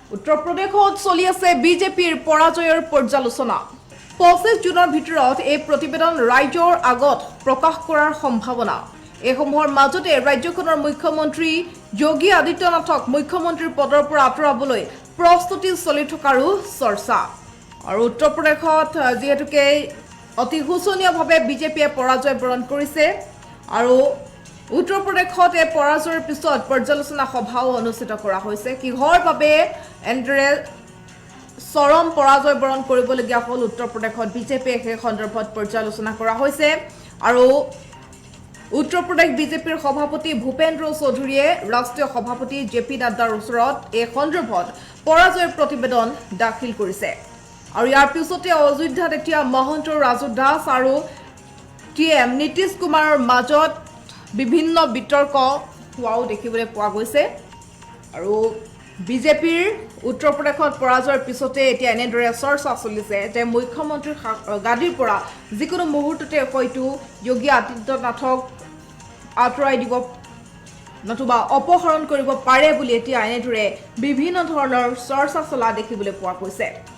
উত্তৰ প্ৰদেশত চলি আছে বিজেপিৰ পৰাজয়ৰ পৰ্যালোচনা 25 জুনৰ ভিতৰত এই প্ৰতিবেদন ৰাজ্যৰ আগত প্ৰকাশ কৰাৰ সম্ভাৱনা এসমূহৰ মাজতে ৰাজ্যখনৰ মুখ্যমন্ত্ৰী যোগী আদিত্যনাথক মুখ্যমন্ত্ৰীৰ পদৰ পৰা আঁতৰাবলৈ প্ৰস্তুতি চলি থকাৰো চৰ্চা আৰু উত্তৰ প্ৰদেশত যেহেতুকে অতি শোচনীয়ভাৱে বিজেপিয়ে পৰাজয় বৰণ কৰিছে আৰু উত্তৰ প্ৰদেশত এই পৰাজয়ৰ পিছত পৰ্যালোচনা সভাও অনুষ্ঠিত কৰা হৈছে কিহৰ বাবে এন্ড্ৰে চৰম পৰাজয় বৰণ কৰিবলগীয়া হ'ল উত্তৰ প্ৰদেশত বিজেপিয়ে সেই সন্দৰ্ভত পৰ্যালোচনা কৰা হৈছে আৰু উত্তৰ প্ৰদেশ বিজেপিৰ সভাপতি ভূপেন্দ্ৰ চৌধুৰীয়ে ৰাষ্ট্ৰীয় সভাপতি জেপি নাড্ডাৰ ওচৰত এই সন্দৰ্ভত পৰাজয়ৰ প্ৰতিবেদন দাখিল কৰিছে আৰু ইয়াৰ পিছতে অযোধ্যাত এতিয়া মহন্ত ৰাজু দাস আৰু টিএম নীতিশ কুমাৰৰ মাজত বিভিন্ন বিতৰ্ক হোৱাও দেখিবলৈ পোৱা গৈছে আৰু বিজেপিৰ উত্তৰ প্ৰদেশত পৰাজয়ৰ পিছতে এতিয়া এনেদৰে চৰ্চা চলিছে যে মুখ্যমন্ত্ৰীৰ গাদীৰ পৰা যিকোনো মুহূৰ্ততে হয়তো যোগী আদিত্যনাথক আঁতৰাই দিব নতুবা অপহৰণ কৰিব পাৰে বুলি এতিয়া এনেদৰে বিভিন্ন ধৰণৰ চৰ্চা চলা দেখিবলৈ পোৱা গৈছে